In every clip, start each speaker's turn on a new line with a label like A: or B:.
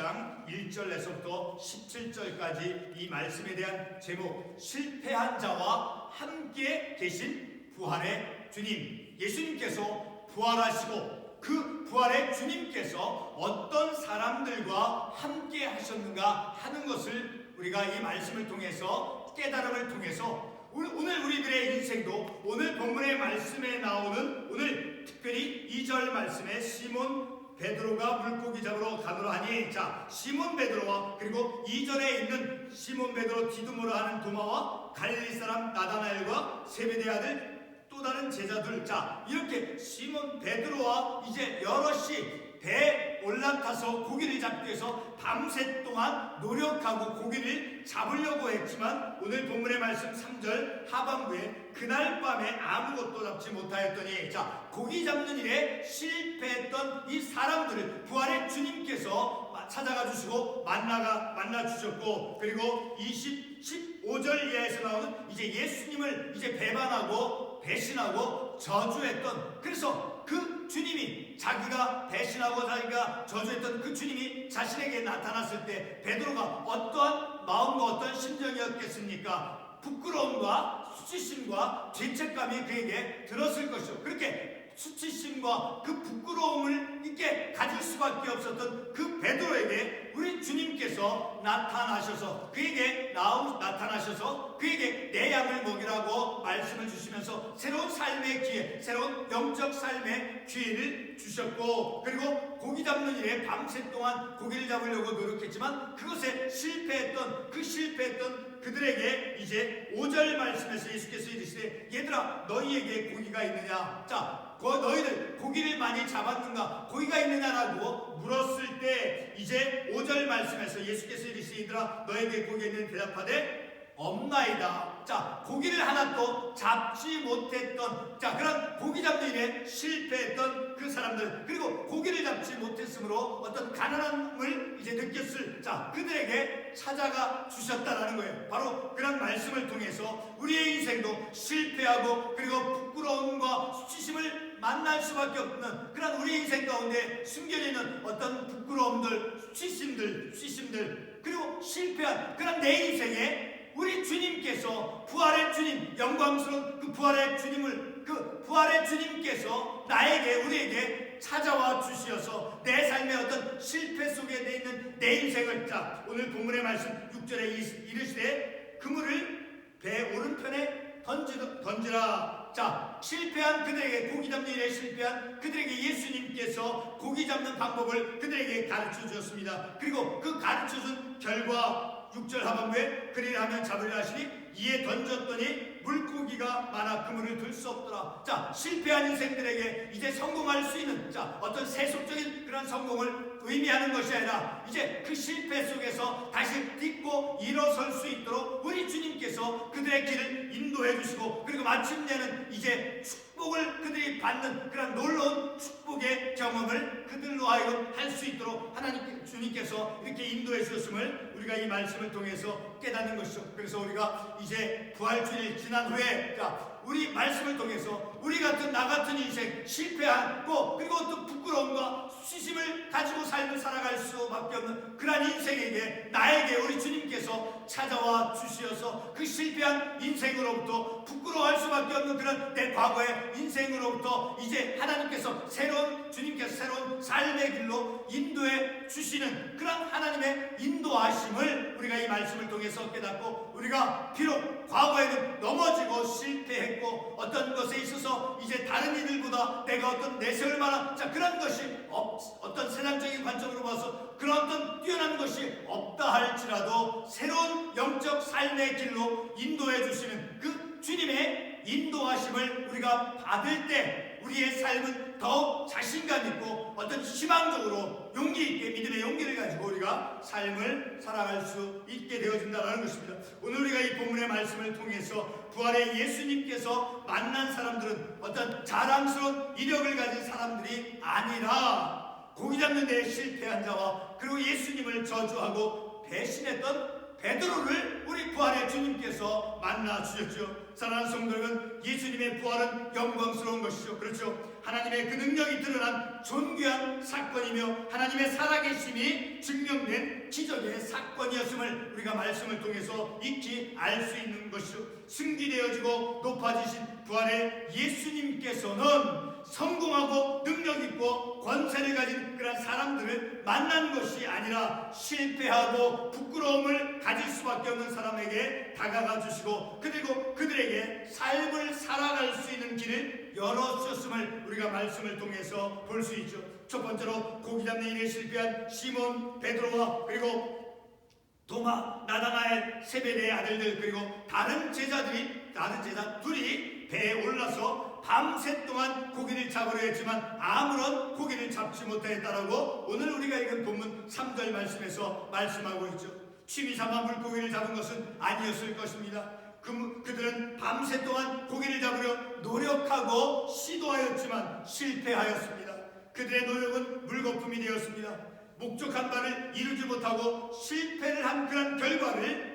A: 1장 1절에서부터 17절까지 이 말씀에 대한 제목, 실패한 자와 함께 계신 부활의 주님. 예수님께서 부활하시고 그 부활의 주님께서 어떤 사람들과 함께 하셨는가 하는 것을 우리가 이 말씀을 통해서, 깨달음을 통해서 오늘 우리들의 인생도 오늘 본문의 말씀에 나오는, 오늘 특별히 2절 말씀에 시몬 베드로가 물고기 잡으러 가노라 하니, 자, 시몬 베드로와 그리고 2절에 있는 시몬 베드로 디두모라 하는 도마와 갈릴리 사람 나다나엘과 세베대 아들 또 다른 제자들, 자, 이렇게 시몬 베드로와 이제 여럿이 배에 올라타서 고기를 잡기 위해서 밤새 동안 노력하고 고기를 잡으려고 했지만, 오늘 본문의 말씀 3절 하반부에 그날 밤에 아무것도 잡지 못하였더니, 자, 고기 잡는 일에 실패했던 이 사람들을 부활의 주님께서 찾아가 주시고 만나 주셨고, 그리고 15절 이하에서 나오는 이제 예수님을 이제 배반하고 배신하고 저주했던, 그래서 그 주님이, 자기가 배신하고 자기가 저주했던 그 주님이 자신에게 나타났을 때 베드로가 어떠한 마음과 어떤 심정이었겠습니까? 부끄러움과 수치심과 죄책감이 그에게 들었을 것이죠. 그렇게 수치심과 그 부끄러움을 있게 가질 수밖에 없었던 그 베드로에게 우리 주님께서 나타나셔서 그에게 내 양을 먹이라고 말씀을 주시면서 새로운 삶의 기회, 새로운 영적 삶의 기회를 주셨고, 그리고 고기 잡는 일에 밤새 동안 고기를 잡으려고 노력했지만 그것에 실패했던 그들에게 이제 5절 말씀에서 예수께서 이르시되 얘들아, 너희에게 고기가 있느냐? 자, 너희들 고기를 많이 잡았는가? 고기가 있느냐라고 물었을 때 이제 5절 말씀에서 예수께서 이르시되 얘들아, 너희에게 고기가 있느냐? 대답하되 없나이다. 자, 고기를 하나도 잡지 못했던, 자, 그런 고기 잡는 일에 실패했던 그 사람들, 그리고 고기를 잡지 못했으므로 어떤 가난함을 이제 느꼈을, 자, 그들에게 찾아가 주셨다라는 거예요. 바로 그런 말씀을 통해서 우리의 인생도 실패하고 그리고 부끄러움과 수치심을 만날 수밖에 없는 그런 우리 인생 가운데 숨겨져 있는 어떤 부끄러움들, 수치심들, 그리고 실패한 그런 내 인생에 우리 주님께서, 부활의 주님, 영광스러운 그 부활의 주님께서 우리에게 찾아와 주시어서 내 삶의 어떤 실패 속에 내 있는 내 인생을, 자, 오늘 본문의 말씀 6절에 이르시되 그물을 배 오른편에 던지라. 자, 실패한 그들에게, 고기 잡는 일에 실패한 그들에게 예수님께서 고기 잡는 방법을 그들에게 가르쳐 주셨습니다. 그리고 그 가르쳐 준 결과 6절 하반부에 그리라 하면 잡으려 하시니 이에 던졌더니 물고기가 많아 그물을 들 수 없더라. 자, 실패한 인생들에게 이제 성공할 수 있는, 자, 어떤 세속적인 그런 성공을 의미하는 것이 아니라 이제 그 실패 속에서 다시 딛고 일어설 수 있도록 우리 주님께서 그들의 길을 인도해 주시고, 그리고 마침내는 이제 축복을 그들이 받는 그런 놀라운 축복의 경험을 그들로 하여금 할 수 있도록 하나님 주님께서 이렇게 인도해 주셨음을 우리가 이 말씀을 통해서 깨닫는 것이죠. 그래서 우리가 이제 부활주일 지난 후에, 자, 우리 말씀을 통해서 우리 같은, 나 같은 인생, 실패하고 그리고 또 부끄러움과 수치심을 가지고 삶을 살아갈 수밖에 없는 그러한 인생에게, 나에게 우리 주님께서 찾아와 주시어서 그 실패한 인생으로부터, 부끄러워할 수밖에 없는 그런 내 과거의 인생으로부터 이제 하나님께서 주님께서 새로운 삶의 길로 인도해 주시는 그런 하나님의 인도하심을 우리가 이 말씀을 통해서 깨닫고, 우리가 비록 과거에는 넘어지고 실패했고 어떤 것에 있어서 이제 다른 이들보다 내가 어떤 내세울 만한, 자, 그런 것이 어떤 세상적인 관점으로 봐서 그런 어떤 뛰어난 것이 없다 할지라도 새로운 영적 삶의 길로 인도해 주시는 그 주님의 인도하심을 우리가 받을 때 우리의 삶은 더욱 자신감 있고 어떤 희망적으로 용기 있게, 믿음의 용기를 가지고 우리가 삶을 살아갈 수 있게 되어진다는 것입니다. 오늘 우리가 이 본문의 말씀을 통해서 부활의 예수님께서 만난 사람들은 어떤 자랑스러운 이력을 가진 사람들이 아니라 고기 잡는 데 실패한 자와 그리고 예수님을 저주하고 배신했던 베드로를 우리 부활의 주님께서 만나 주셨죠. 사랑하는 성도 여러분, 예수님의 부활은 영광스러운 것이죠. 그렇죠. 하나님의 그 능력이 드러난 존귀한 사건이며 하나님의 살아계심이 증명된 사건이었음을 우리가 말씀을 통해서 익히 알 수 있는 것이죠. 승기되어지고 높아지신 부활의 예수님께서는 성공하고 능력있고 권세를 가진 그런 사람들을 만난 것이 아니라 실패하고 부끄러움을 가질 수밖에 없는 사람에게 다가가 주시고 그리고 그들에게 삶을 살아갈 수 있는 길을 열어주셨음을 우리가 말씀을 통해서 볼 수 있죠. 첫 번째로 고기 잡는 일에 실패한 시몬 베드로와 그리고 도마, 나다나엘, 세베대의 아들들 그리고 다른 제자 둘이 배에 올라서 밤새 동안 고기를 잡으려 했지만 아무런 고기를 잡지 못하였다라고 오늘 우리가 읽은 본문 3절 말씀에서 말씀하고 있죠. 취미 삼아 물고기를 잡은 것은 아니었을 것입니다. 그들은 밤새 동안 고기를 잡으려 노력하고 시도하였지만 실패하였습니다. 그들의 노력은 물거품이 되었습니다. 목적한 바를 이루지 못하고 실패를 한 그런 결과를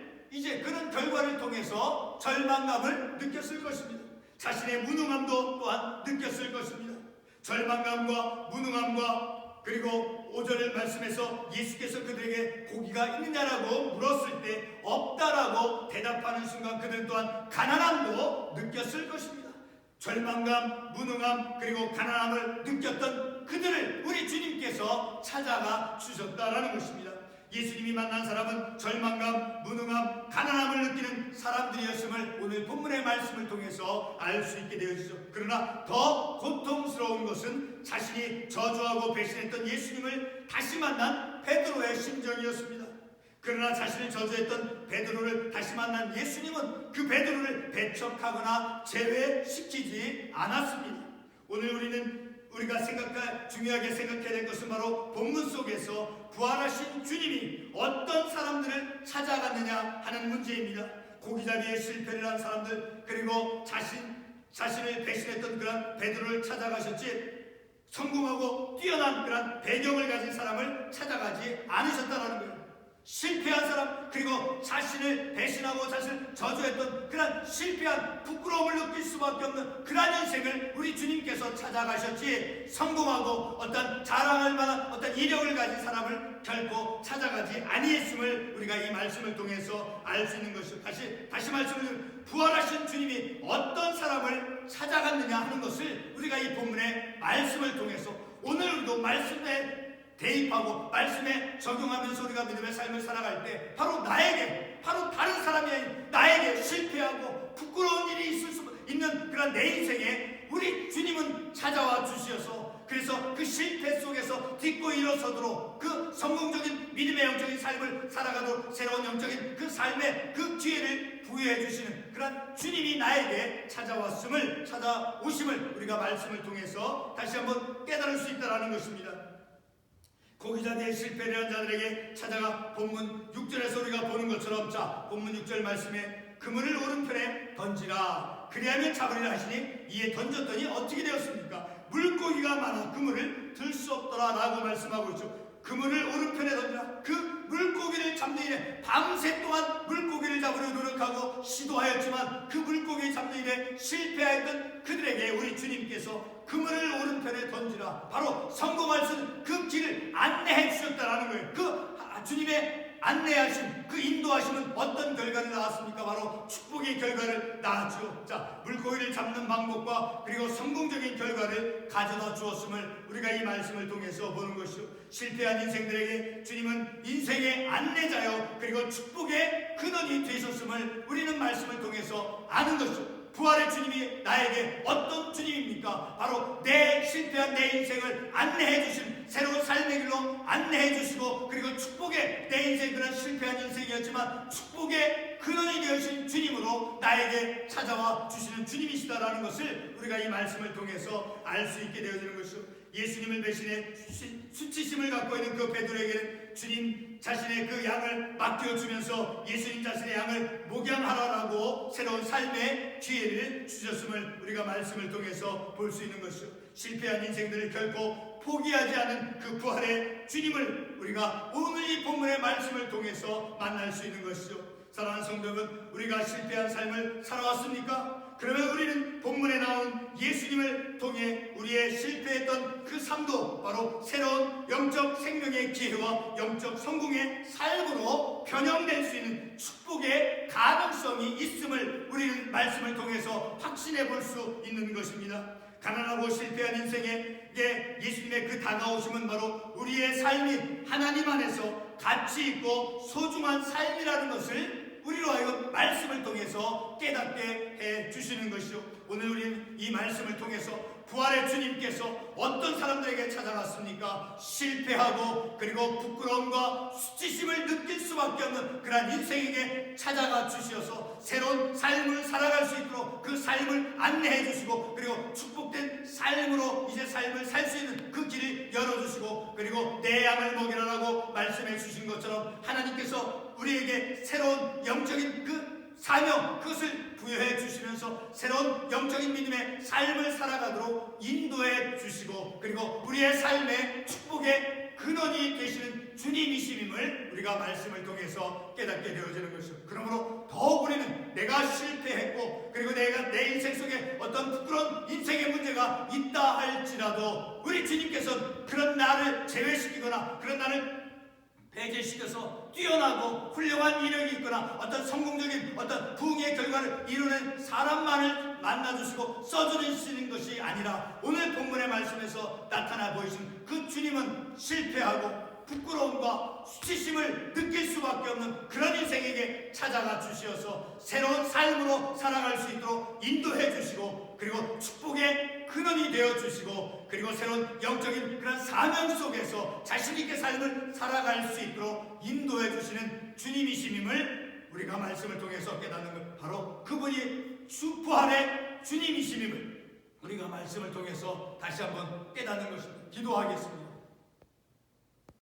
A: 통해서 절망감을 느꼈을 것입니다. 자신의 무능함도 또한 느꼈을 것입니다. 절망감과 무능함과 그리고 5절 말씀에서 예수께서 그들에게 고기가 있느냐라고 물었을 때 없다라고 대답하는 순간 그들 또한 가난함도 느꼈을 것입니다. 절망감, 무능함 그리고 가난함을 느꼈던 그들을 우리 주님께서 찾아가 주셨다라는 것입니다. 예수님이 만난 사람은 절망감, 무능함, 가난함을 느끼는 사람들이었음을 오늘 본문의 말씀을 통해서 알 수 있게 되어지죠. 그러나 더 고통스러운 것은 자신이 저주하고 배신했던 예수님을 다시 만난 베드로의 심정이었습니다. 그러나 자신을 저주했던 베드로를 다시 만난 예수님은 그 베드로를 배척하거나 제외시키지 않았습니다. 오늘 우리가 중요하게 생각해야 될 것은 바로 본문 속에서 부활하신 주님이 어떤 사람들을 찾아갔느냐 하는 문제입니다. 고기잡이에 실패를 한 사람들 그리고 자신을 배신했던 그런 베드로를 찾아가셨지 성공하고 뛰어난 그런 배경을 가진 사람을 찾아가지 않으셨다는 거예요. 실패한 사람 그리고 자신을 배신하고 자신을 저주했던 그런 실패한 부끄러움을 느낄 수밖에 없는 그런 인생을 우리 주님께서 찾아가셨지 성공하고 어떤 자랑할 만한 어떤 이력을 가진 사람을 결코 찾아가지 아니했음을 우리가 이 말씀을 통해서 알 수 있는 것이죠. 다시 말씀을 부활하신 주님이 어떤 사람을 찾아갔느냐 하는 것을 우리가 이 본문의 말씀을 통해서 오늘 우리도 말씀에 대입하고 말씀에 적용하면서 우리가 믿음의 삶을 살아갈 때 바로 다른 사람이 아닌 나에게 실패하고 부끄러운 일이 있을 수 있는 그런 내 인생에 우리 주님은 찾아와 주시어서 그래서 그 실패 속에서 딛고 일어서도록 그 성공적인 믿음의 영적인 삶을 살아가도록 새로운 영적인 그 삶의 그 기회를 부여해 주시는 그런 주님이 나에게 찾아오심을 우리가 말씀을 통해서 다시 한번 깨달을 수 있다는 것입니다. 고기잡이에 실패를 한 자들에게 찾아가 본문 6절에서 우리가 보는 것처럼 본문 6절 말씀에 그물을 오른편에 던지라 그리하면 잡으리라 하시니 이에 던졌더니 어떻게 되었습니까? 물고기가 많아 그물을 들 수 없더라 라고 말씀하고 있죠. 그물을 오른편에 던지라. 그 물고기를 잡는 일에 밤새 동안 물고기를 잡으려 노력하고 시도하였지만 그 물고기 잡는 일에 실패하였던 그들에게 우리 주님께서 그물을 오른편에 던지라 바로 성공할 수 있는 그 길을 안내해 주셨다라는 거예요. 그 주님의 안내하심, 그 인도하심은 어떤 결과를 낳았습니까? 바로 축복의 결과를 낳았죠. 물고기를 잡는 방법과 그리고 성공적인 결과를 가져다 주었음을 우리가 이 말씀을 통해서 보는 것이죠. 실패한 인생들에게 주님은 인생의 안내자요 그리고 축복의 근원이 되셨음을 우리는 말씀을 통해서 아는 것이죠. 부활의 주님이 나에게 어떤 주님입니까? 바로 내 실패한 내 인생을 안내해 주신 새로운 삶의 길로 안내해 주시고 그리고 축복의 내 인생 그런 실패한 인생이었지만 축복의 근원이 되어주신 주님으로 나에게 찾아와 주시는 주님이시다라는 것을 우리가 이 말씀을 통해서 알 수 있게 되어지는 것이죠. 예수님을 배신해 수치심을 갖고 있는 그 베드로에게는 주님 자신의 그 양을 맡겨주면서 예수님 자신의 양을 목양하라라고 새로운 삶의 기회를 주셨음을 우리가 말씀을 통해서 볼 수 있는 것이죠. 실패한 인생들을 결코 포기하지 않은 그 부활의 주님을 우리가 오늘 이 본문의 말씀을 통해서 만날 수 있는 것이죠. 사랑하는 성도 여러분, 우리가 실패한 삶을 살아왔습니까? 그러면 우리는 본문에 나온 예수님을 통해 우리의 실패했던 그 삶도 바로 새로운 영적 생명의 기회와 영적 성공의 삶으로 변형될 수 있는 축복의 가능성이 있음을 우리는 말씀을 통해서 확신해 볼 수 있는 것입니다. 가난하고 실패한 인생에게 예수님의 그 다가오심은 바로 우리의 삶이 하나님 안에서 가치 있고 소중한 삶이라는 것을 우리로 하여금 말씀을 통해서 깨닫게 해 주시는 것이요. 오늘 우리는 이 말씀을 통해서 부활의 주님께서 어떤 사람들에게 찾아갔습니까? 실패하고 그리고 부끄러움과 수치심을 느낄 수밖에 없는 그러한 인생에게 찾아가 주셔서 새로운 삶을 살아갈 수 있도록 그 삶을 안내해 주시고 그리고 축복된 삶으로 이제 삶을 살 수 있는 그 길을 열어주시고 그리고 내 양을 먹이라라고 말씀해 주신 것처럼 하나님께서 우리에게 새로운 영적인 그 사명 그것을 부여해 주시면서 새로운 영적인 믿음의 삶을 살아가도록 인도해 주시고 그리고 우리의 삶의 축복의 근원이 되시는 주님이심임을 우리가 말씀을 통해서 깨닫게 되어지는 것이죠. 그러므로 더욱 우리는 내가 실패했고 그리고 내가 내 인생 속에 어떤 부끄러운 인생의 문제가 있다 할지라도 우리 주님께서는 그런 나를 제외시키거나 그런 나를 배제시켜서 뛰어나고 훌륭한 이력이 있거나 어떤 성공적인 어떤 부흥의 결과를 이루는 사람만을 만나주시고 써주시는 것이 아니라 오늘 본문의 말씀에서 나타나 보이신 그 주님은 실패하고 부끄러움과 수치심을 느낄 수밖에 없는 그런 인생에게 찾아가 주시어서 새로운 삶으로 살아갈 수 있도록 인도해 주시고 그리고 축복의 근원이 되어 주시고 그리고 새로운 영적인 그런 사명 속에서 자신 있게 삶을 살아갈 수 있도록 인도해 주시는 주님이심임을 우리가 말씀을 통해서 깨닫는 것 바로 그분이 부활의 주님이심임을 우리가 말씀을 통해서 다시 한번 깨닫는 것입니다. 기도하겠습니다.